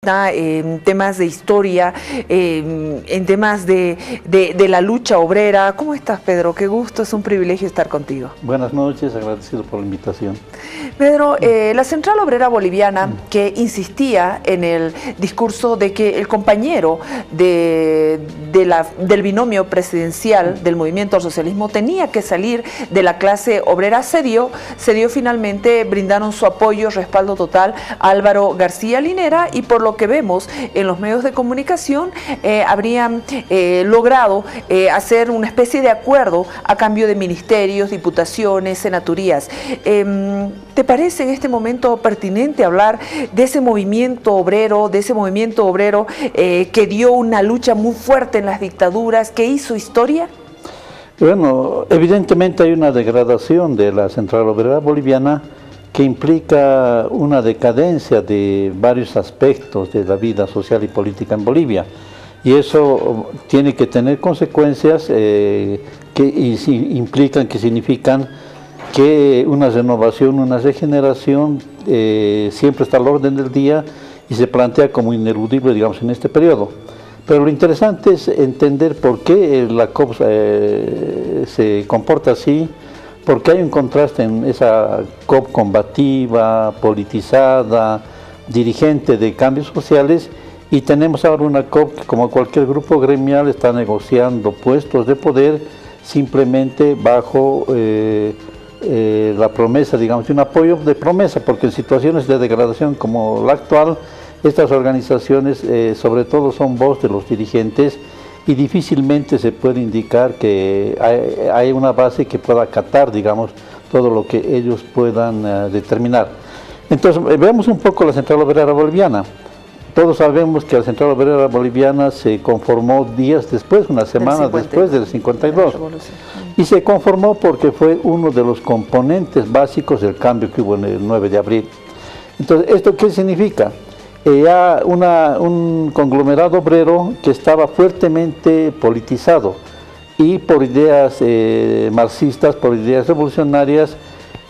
En temas de historia, en temas de la lucha obrera. ¿Cómo estás, Pedro? Qué gusto, es un privilegio estar contigo. Buenas noches, agradecido por la invitación. Pedro, la Central Obrera Boliviana, que insistía en el discurso de que el compañero del binomio presidencial del movimiento al socialismo tenía que salir de la clase obrera, se dio finalmente, brindaron su apoyo, respaldo total a Álvaro García Linera, y por lo que vemos en los medios de comunicación, habrían logrado hacer una especie de acuerdo a cambio de ministerios, diputaciones, senaturías. ¿Te parece en este momento pertinente hablar de ese movimiento obrero, que dio una lucha muy fuerte en las dictaduras, que hizo historia? Bueno, evidentemente hay una degradación de la Central Obrera Boliviana que implica una decadencia de varios aspectos de la vida social y política en Bolivia. Y eso tiene que tener consecuencias que significan que una renovación, una regeneración siempre está al orden del día y se plantea como ineludible, digamos, en este periodo. Pero lo interesante es entender por qué la COP se comporta así, porque hay un contraste en esa COP combativa, politizada, dirigente de cambios sociales, y tenemos ahora una COP que, como cualquier grupo gremial, está negociando puestos de poder simplemente bajo la promesa, digamos, de un apoyo de promesa, porque en situaciones de degradación como la actual, estas organizaciones sobre todo son voz de los dirigentes y difícilmente se puede indicar que hay una base que pueda acatar, digamos, todo lo que ellos puedan determinar. Entonces, veamos un poco la Central Obrera Boliviana. Todos sabemos que la Central Obrera Boliviana se conformó días después, una semana después del 52. Y se conformó porque fue uno de los componentes básicos del cambio que hubo en el 9 de abril. Entonces, ¿esto qué significa? Ya un conglomerado obrero que estaba fuertemente politizado y por ideas marxistas, por ideas revolucionarias,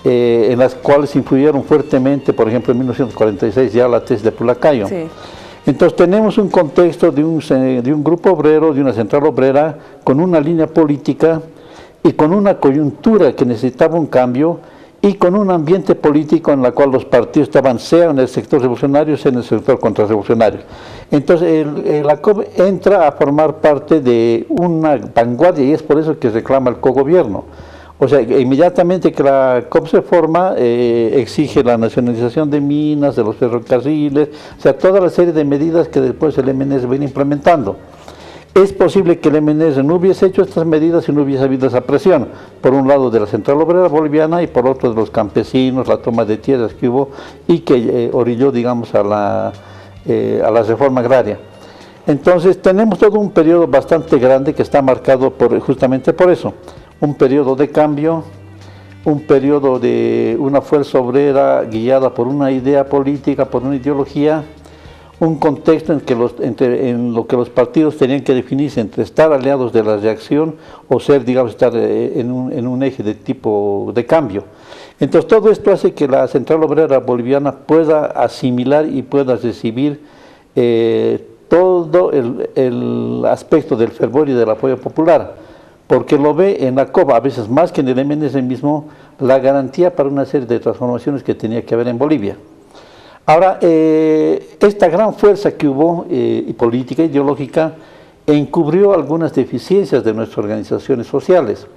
en las cuales influyeron fuertemente, por ejemplo, en 1946 ya la tesis de Pulacayo. Sí. Entonces tenemos un contexto de un grupo obrero, de una central obrera, con una línea política y con una coyuntura que necesitaba un cambio, y con un ambiente político en el cual los partidos estaban sea en el sector revolucionario, sea en el sector contrarrevolucionario. Entonces la COP entra a formar parte de una vanguardia, y es por eso que reclama el cogobierno. O sea, inmediatamente que la COP se forma, exige la nacionalización de minas, de los ferrocarriles, o sea, toda la serie de medidas que después el MNS viene implementando. Es posible que el MNS no hubiese hecho estas medidas si no hubiese habido esa presión, por un lado de la Central Obrera Boliviana y por otro de los campesinos, la toma de tierras que hubo y que orilló, digamos, a la reforma agraria. Entonces tenemos todo un periodo bastante grande que está marcado justamente por eso, un periodo de cambio, un periodo de una fuerza obrera guiada por una idea política, por una ideología, un contexto en lo que los partidos tenían que definirse entre estar aliados de la reacción o ser, digamos, estar en un eje de tipo de cambio. Entonces todo esto hace que la Central Obrera Boliviana pueda asimilar y pueda recibir todo el aspecto del fervor y del apoyo popular, porque lo ve en la COP, a veces más que en el MNS mismo, la garantía para una serie de transformaciones que tenía que haber en Bolivia. Ahora, esta gran fuerza que hubo, y política, ideológica, encubrió algunas deficiencias de nuestras organizaciones sociales.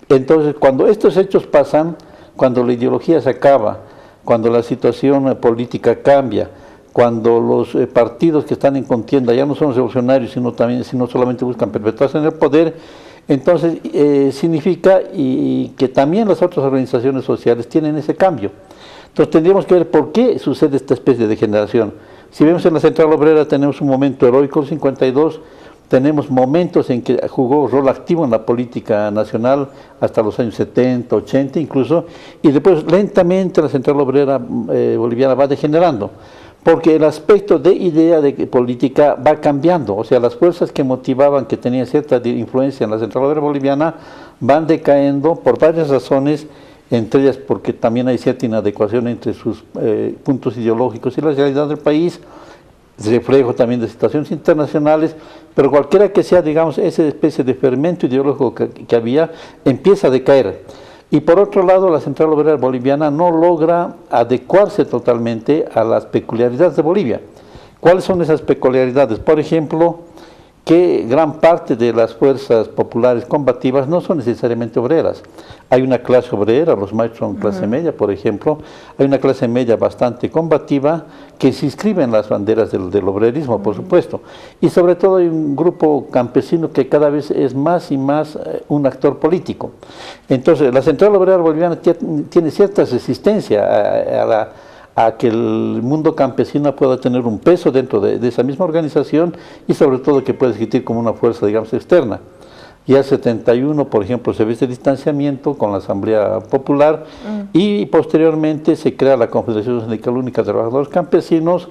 Entonces, cuando estos hechos pasan, cuando la ideología se acaba, cuando la situación política cambia, cuando los partidos que están en contienda ya no son revolucionarios, sino solamente buscan perpetuarse en el poder, entonces significa que también las otras organizaciones sociales tienen ese cambio. Entonces tendríamos que ver por qué sucede esta especie de degeneración. Si vemos en la Central Obrera tenemos un momento heroico, el 52, tenemos momentos en que jugó rol activo en la política nacional hasta los años 70, 80 incluso, y después lentamente la Central Obrera Boliviana va degenerando, porque el aspecto de idea de política va cambiando, o sea, las fuerzas que motivaban, que tenían cierta influencia en la Central Obrera Boliviana, van decayendo por varias razones, entre ellas porque también hay cierta inadecuación entre sus puntos ideológicos y la realidad del país, reflejo también de situaciones internacionales, pero cualquiera que sea, digamos, esa especie de fermento ideológico que había, empieza a decaer. Y por otro lado, la Central Obrera Boliviana no logra adecuarse totalmente a las peculiaridades de Bolivia. ¿Cuáles son esas peculiaridades? Por ejemplo, que gran parte de las fuerzas populares combativas no son necesariamente obreras. Hay una clase obrera, los maestros son clase media, por ejemplo, hay una clase media bastante combativa que se inscribe en las banderas del obrerismo, por supuesto. Y sobre todo hay un grupo campesino que cada vez es más y más un actor político. Entonces, la Central Obrera Boliviana tiene cierta resistencia a que el mundo campesino pueda tener un peso dentro de esa misma organización y sobre todo que pueda existir como una fuerza, digamos, externa. Ya en 71, por ejemplo, se ve ese distanciamiento con la Asamblea Popular y posteriormente se crea la Confederación Sindical Única de Trabajadores Campesinos,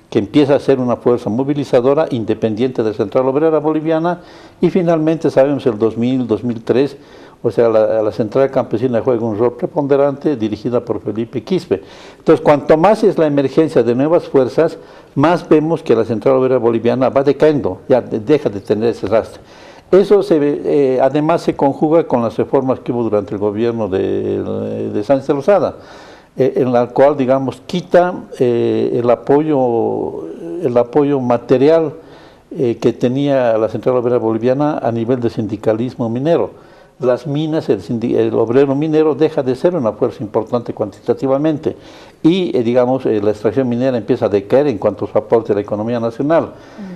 que empieza a ser una fuerza movilizadora independiente de la Central Obrera Boliviana, y finalmente sabemos el 2000, 2003, o sea, la Central Campesina juega un rol preponderante dirigida por Felipe Quispe. Entonces, cuanto más es la emergencia de nuevas fuerzas, más vemos que la Central Obrera Boliviana va decayendo, ya deja de tener ese rastre. Eso además se conjuga con las reformas que hubo durante el gobierno de Sánchez de Lozada, en la cual, digamos, quita el apoyo material que tenía la Central Obrera Boliviana a nivel de sindicalismo minero. Las minas, el obrero minero deja de ser una fuerza importante cuantitativamente y, digamos, la extracción minera empieza a decaer en cuanto a su aporte a la economía nacional.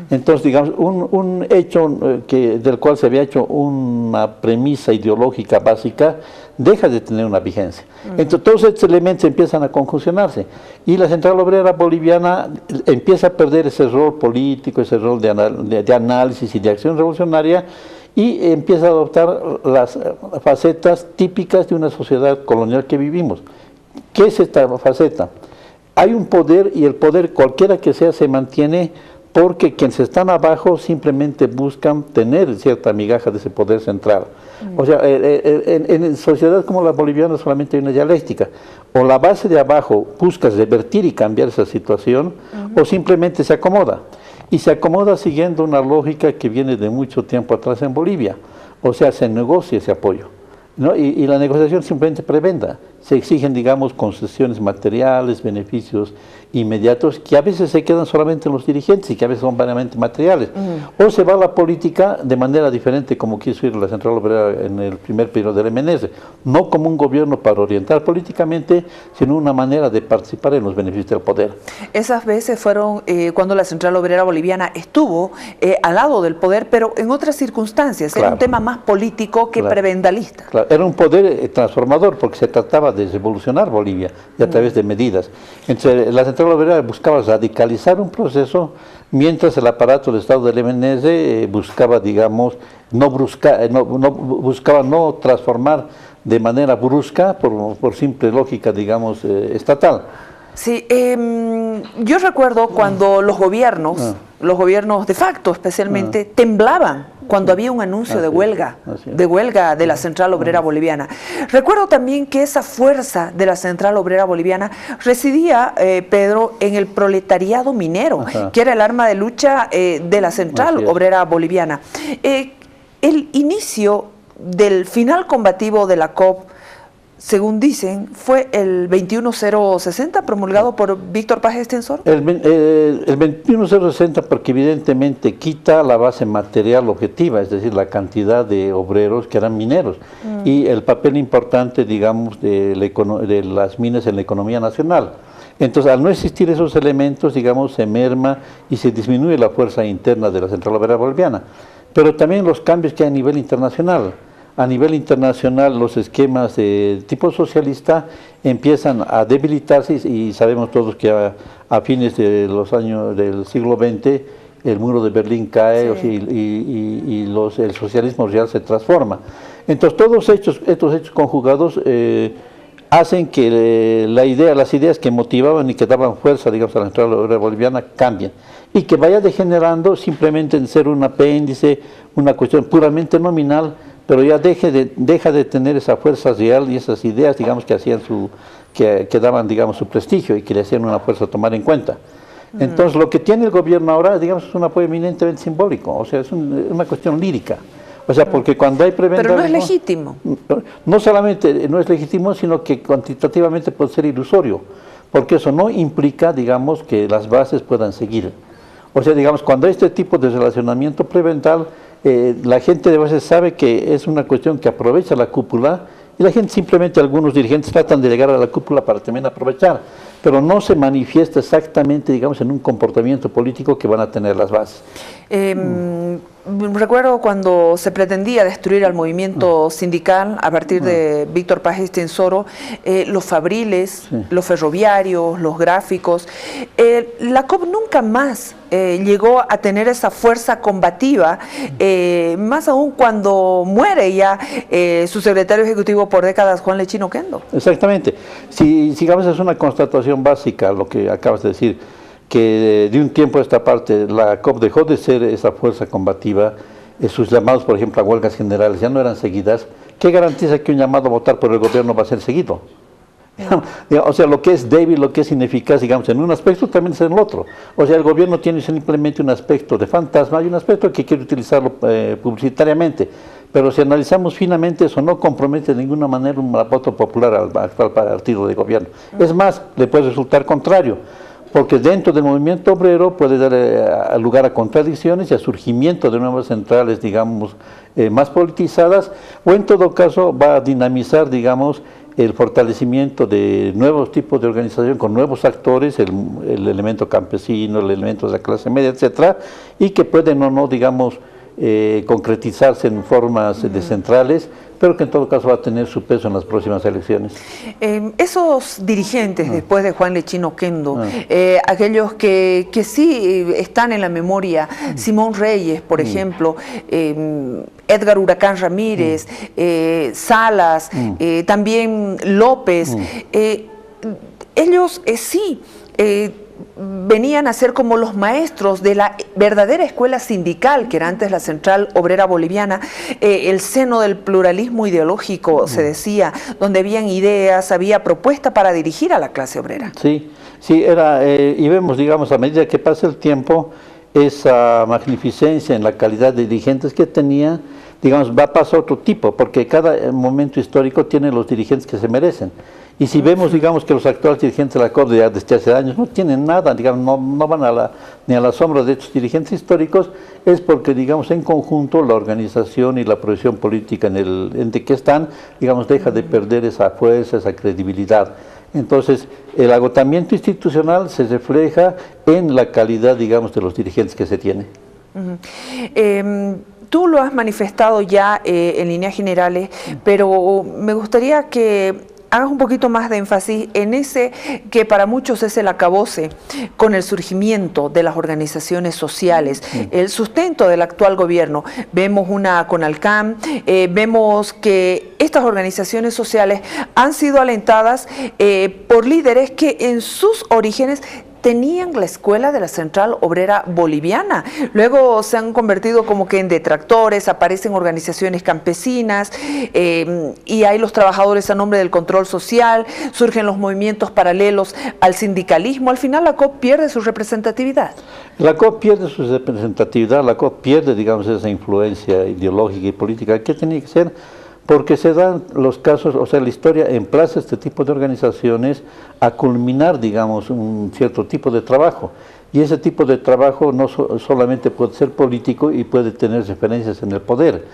Entonces, digamos, un hecho del cual se había hecho una premisa ideológica básica, deja de tener una vigencia. Entonces, todos estos elementos empiezan a conjuncionarse y la Central Obrera Boliviana empieza a perder ese rol político, ese rol de análisis y de acción revolucionaria, y empieza a adoptar las facetas típicas de una sociedad colonial que vivimos. ¿Qué es esta faceta? Hay un poder y el poder, cualquiera que sea, se mantiene porque quienes están abajo simplemente buscan tener cierta migaja de ese poder central. O sea, en sociedades como la boliviana solamente hay una dialéctica. O la base de abajo busca revertir y cambiar esa situación, o simplemente se acomoda. Y se acomoda siguiendo una lógica que viene de mucho tiempo atrás en Bolivia. O sea, se negocia ese apoyo, ¿no? Y la negociación simplemente preventa. Se exigen, digamos, concesiones materiales, beneficios inmediatos, que a veces se quedan solamente en los dirigentes y que a veces son vanamente materiales. O se va a la política de manera diferente, como quiso ir la Central Obrera en el primer periodo del MNS. No como un gobierno para orientar políticamente, sino una manera de participar en los beneficios del poder. Esas veces fueron cuando la Central Obrera Boliviana estuvo al lado del poder, pero en otras circunstancias. Claro. Era un tema más político que prebendalista. Claro. Era un poder transformador, porque se trataba de revolucionar Bolivia y a través de medidas. Entonces, la Central Obrera buscaba radicalizar un proceso, mientras el aparato del Estado del MNS buscaba, digamos, buscaba no transformar de manera brusca por simple lógica, digamos, estatal. Sí, yo recuerdo cuando los gobiernos de facto especialmente, temblaban cuando había un anuncio de huelga de la Central Obrera Boliviana. Recuerdo también que esa fuerza de la Central Obrera Boliviana residía, Pedro, en el proletariado minero, que era el arma de lucha de la Central Obrera Boliviana. El inicio del final combativo de la COP, según dicen, fue el 21060 promulgado por Víctor Paz Extensor. El 21060 porque evidentemente quita la base material objetiva, es decir, la cantidad de obreros que eran mineros y el papel importante, digamos, de las minas en la economía nacional. Entonces, al no existir esos elementos, digamos, se merma y se disminuye la fuerza interna de la Central Obrera Boliviana. Pero también los cambios que hay a nivel internacional. A nivel internacional, los esquemas de tipo socialista empiezan a debilitarse y sabemos todos que a fines de los años del siglo XX el muro de Berlín cae y el socialismo real se transforma. Entonces, todos estos hechos conjugados hacen que las ideas que motivaban y que daban fuerza, digamos, a la Central Obrera Boliviana cambien y que vaya degenerando simplemente en ser un apéndice, una cuestión puramente nominal, pero ya deja de tener esa fuerza real y esas ideas, digamos, que daban, digamos, su prestigio y que le hacían una fuerza a tomar en cuenta. Entonces, lo que tiene el gobierno ahora, digamos, es un apoyo eminentemente simbólico, o sea, es una cuestión lírica. O sea, porque cuando hay preventa... Pero no es legítimo. No solamente no es legítimo, sino que cuantitativamente puede ser ilusorio, porque eso no implica, digamos, que las bases puedan seguir. O sea, digamos, cuando hay este tipo de relacionamiento prevental, la gente de veces sabe que es una cuestión que aprovecha la cúpula, y la gente simplemente, algunos dirigentes tratan de llegar a la cúpula para también aprovechar, pero no se manifiesta exactamente, digamos, en un comportamiento político que van a tener las bases. Recuerdo cuando se pretendía destruir al movimiento sindical a partir de Víctor Paz Estenssoro, los fabriles, los ferroviarios, los gráficos. La COP nunca más llegó a tener esa fuerza combativa, más aún cuando muere ya su secretario ejecutivo por décadas, Juan Lechino Oquendo. Exactamente. Si digamos, es una constatación básica lo que acabas de decir, que de un tiempo a esta parte la COP dejó de ser esa fuerza combativa, sus llamados, por ejemplo, a huelgas generales ya no eran seguidas. ¿Qué garantiza que un llamado a votar por el gobierno va a ser seguido? O sea, lo que es débil, lo que es ineficaz, digamos, en un aspecto también es en el otro. O sea, el gobierno tiene simplemente un aspecto de fantasma y un aspecto que quiere utilizarlo publicitariamente. Pero si analizamos finamente, eso no compromete de ninguna manera un voto popular al actual partido de gobierno. Es más, le puede resultar contrario, porque dentro del movimiento obrero puede dar lugar a contradicciones y a surgimiento de nuevas centrales, digamos, más politizadas, o en todo caso va a dinamizar, digamos, el fortalecimiento de nuevos tipos de organización con nuevos actores, el elemento campesino, el elemento de la clase media, etcétera, y que pueden o no, digamos, concretizarse en formas de centrales, pero que en todo caso va a tener su peso en las próximas elecciones. Esos dirigentes, después de Juan Lechino Oquendo, aquellos que sí están en la memoria, Simón Reyes, por ejemplo, Edgar Huracán Ramírez, Salas, también López, ellos sí venían a ser como los maestros de la verdadera escuela sindical, que era antes la Central Obrera Boliviana, el seno del pluralismo ideológico, se decía, donde habían ideas, había propuesta para dirigir a la clase obrera. Sí, sí, y vemos, digamos, a medida que pasa el tiempo, esa magnificencia en la calidad de dirigentes que tenía, digamos, va a pasar otro tipo, porque cada momento histórico tiene los dirigentes que se merecen. Y si vemos, digamos, que los actuales dirigentes de la COP desde hace años no tienen nada, digamos, no van ni a la sombra de estos dirigentes históricos, es porque, digamos, en conjunto la organización y la proyección política en el ente que están, digamos, deja de perder esa fuerza, esa credibilidad. Entonces, el agotamiento institucional se refleja en la calidad, digamos, de los dirigentes que se tiene. Tú lo has manifestado ya en líneas generales, pero me gustaría que hagas un poquito más de énfasis en ese que para muchos es el acabose con el surgimiento de las organizaciones sociales, el sustento del actual gobierno. Vemos una CONALCAM, vemos que estas organizaciones sociales han sido alentadas por líderes que en sus orígenes tenían la escuela de la Central Obrera Boliviana. Luego se han convertido como que en detractores, aparecen organizaciones campesinas y hay los trabajadores a nombre del control social, surgen los movimientos paralelos al sindicalismo. Al final la COP pierde su representatividad. La COP pierde su representatividad, la COP pierde, digamos, esa influencia ideológica y política que tenía que ser, porque se dan los casos, o sea, la historia emplaza este tipo de organizaciones a culminar, digamos, un cierto tipo de trabajo. Y ese tipo de trabajo no solamente puede ser político y puede tener referencias en el poder.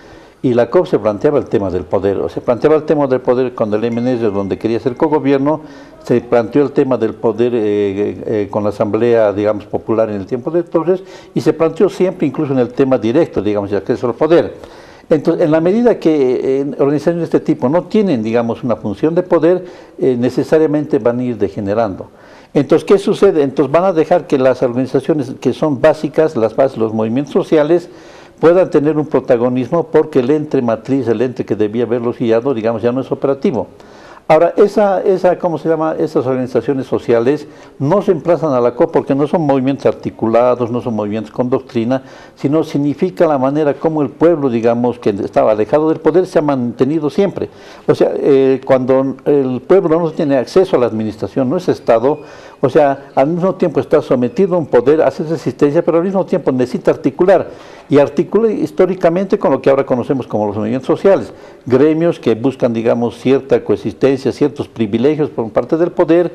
Y la COP se planteaba el tema del poder, o se planteaba el tema del poder con el MNS, donde quería ser cogobierno, se planteó el tema del poder con la Asamblea, digamos, popular en el tiempo de Torres, y se planteó siempre incluso en el tema directo, digamos, de acceso al poder. Entonces, en la medida que organizaciones de este tipo no tienen, digamos, una función de poder, necesariamente van a ir degenerando. Entonces, ¿qué sucede? Entonces van a dejar que las organizaciones que son básicas, las bases, los movimientos sociales, puedan tener un protagonismo porque el ente matriz, el ente que debía haberlos guiado, digamos, ya no es operativo. Ahora, ¿cómo se llama? Esas organizaciones sociales no se emplazan a la COP porque no son movimientos articulados, no son movimientos con doctrina, sino significa la manera como el pueblo, digamos, que estaba alejado del poder, se ha mantenido siempre. O sea, cuando el pueblo no tiene acceso a la administración, no es Estado, O sea, al mismo tiempo está sometido a un poder, hace resistencia, pero al mismo tiempo necesita articular. Y articula históricamente con lo que ahora conocemos como los movimientos sociales. Gremios que buscan, digamos, cierta coexistencia, ciertos privilegios por parte del poder,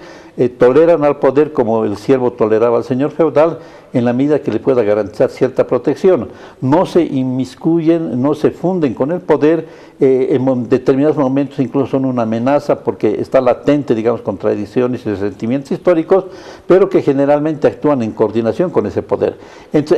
toleran al poder como el siervo toleraba al señor feudal, en la medida que le pueda garantizar cierta protección. No se inmiscuyen, no se funden con el poder, en determinados momentos incluso son una amenaza porque está latente, digamos, contradicciones y resentimientos históricos, pero que generalmente actúan en coordinación con ese poder.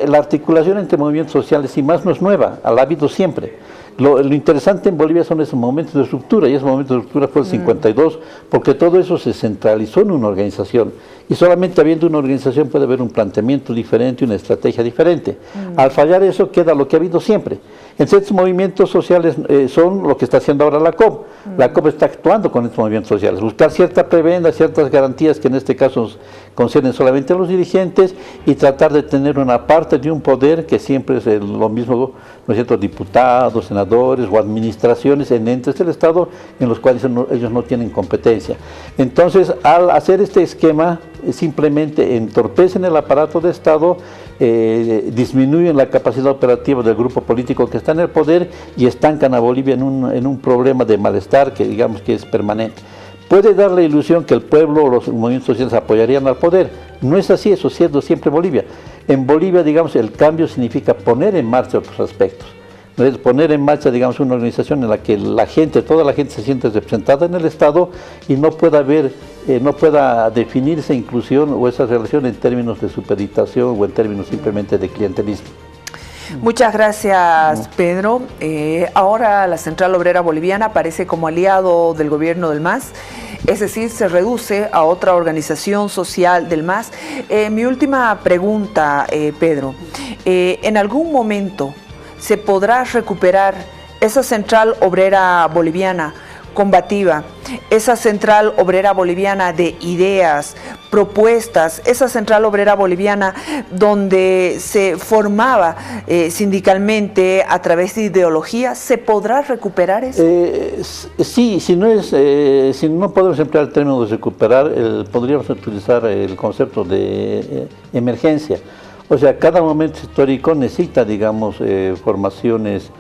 La articulación entre movimientos sociales y más no es nueva, la ha habido siempre. Lo interesante en Bolivia son esos momentos de ruptura, y ese momento de ruptura fue el 52, porque todo eso se centralizó en una organización, y solamente habiendo una organización puede haber un planteamiento diferente, una estrategia diferente. Al fallar eso queda lo que ha habido siempre. Entonces estos movimientos sociales son lo que está haciendo ahora la COP. La COP está actuando con estos movimientos sociales, buscar cierta prebenda, ciertas garantías que en este caso conceden solamente a los dirigentes, y tratar de tener una parte de un poder que siempre es lo mismo, ¿no es cierto?, diputados, senadores o administraciones en entes del Estado en los cuales ellos no tienen competencia. Entonces, al hacer este esquema, simplemente entorpecen el aparato de Estado, disminuyen la capacidad operativa del grupo político que está en el poder y estancan a Bolivia en un problema de malestar que digamos que es permanente. Puede dar la ilusión que el pueblo o los movimientos sociales apoyarían al poder. No es así, eso es cierto siempre en Bolivia. En Bolivia, digamos, el cambio significa poner en marcha otros aspectos. Es poner en marcha, digamos, una organización en la que la gente, toda la gente se siente representada en el Estado y no pueda definirse inclusión o esa relación en términos de supeditación o en términos simplemente de clientelismo. Muchas gracias, Pedro. Ahora la Central Obrera Boliviana aparece como aliado del gobierno del MAS, es decir, se reduce a otra organización social del MAS. Mi última pregunta, Pedro, ¿en algún momento se podrá recuperar esa Central Obrera Boliviana combativa, esa Central Obrera Boliviana de ideas, propuestas, esa Central Obrera Boliviana donde se formaba sindicalmente a través de ideología? ¿Se podrá recuperar eso? Sí, si no podemos emplear el término de recuperar, podríamos utilizar el concepto de emergencia. O sea, cada momento histórico necesita, digamos, formaciones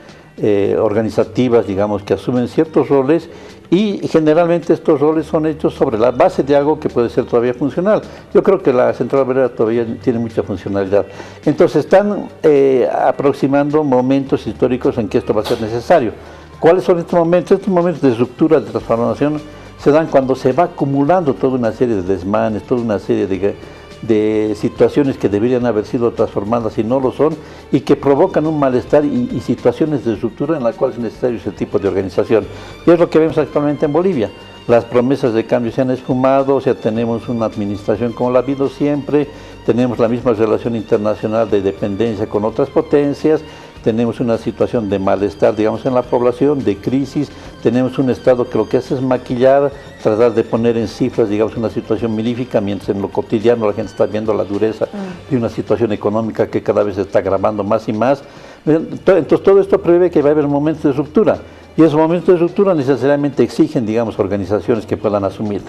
organizativas, digamos, que asumen ciertos roles, y generalmente estos roles son hechos sobre la base de algo que puede ser todavía funcional. Yo creo que la Central Obrera todavía tiene mucha funcionalidad. Entonces están aproximando momentos históricos en que esto va a ser necesario. ¿Cuáles son estos momentos? Estos momentos de ruptura, de transformación, se dan cuando se va acumulando toda una serie de desmanes, toda una serie de situaciones que deberían haber sido transformadas y no lo son, y que provocan un malestar y situaciones de ruptura en las cuales es necesario ese tipo de organización. Y es lo que vemos actualmente en Bolivia. Las promesas de cambio se han esfumado, o sea, tenemos una administración como la ha habido siempre, tenemos la misma relación internacional de dependencia con otras potencias, tenemos una situación de malestar, digamos, en la población, de crisis, tenemos un Estado que lo que hace es maquillar, tratar de poner en cifras, digamos, una situación milífica, mientras en lo cotidiano la gente está viendo la dureza de una situación económica que cada vez se está agravando más y más. Entonces todo esto prevé que va a haber momentos de ruptura, y esos momentos de ruptura necesariamente exigen, digamos, organizaciones que puedan asumir.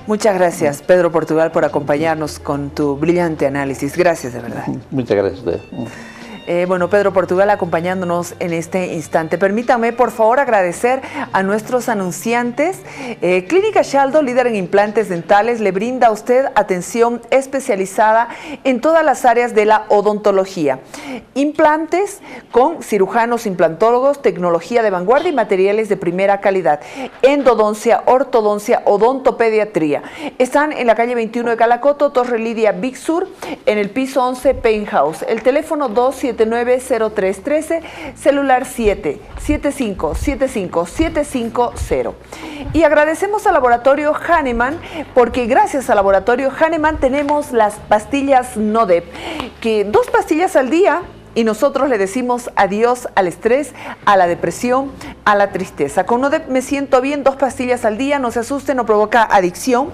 Muchas gracias, Pedro Portugal, por acompañarnos con tu brillante análisis. Gracias, de verdad. Muchas gracias a usted. Bueno, Pedro Portugal acompañándonos en este instante. Permítame, por favor, agradecer a nuestros anunciantes. Clínica Shaldo, líder en implantes dentales, le brinda a usted atención especializada en todas las áreas de la odontología. Implantes con cirujanos implantólogos, tecnología de vanguardia y materiales de primera calidad. Endodoncia, ortodoncia, odontopediatría. Están en la calle 21 de Calacoto, Torre Lidia, Big Sur, en el piso 11, Penthouse. El teléfono 279-0313, celular 775-75-750. Y agradecemos al Laboratorio Hahnemann, porque gracias al Laboratorio Hahnemann tenemos las pastillas Nodep, que 2 pastillas al día, y nosotros le decimos adiós al estrés, a la depresión, a la tristeza. Con Nodep me siento bien, 2 pastillas al día, no se asusten, no provoca adicción.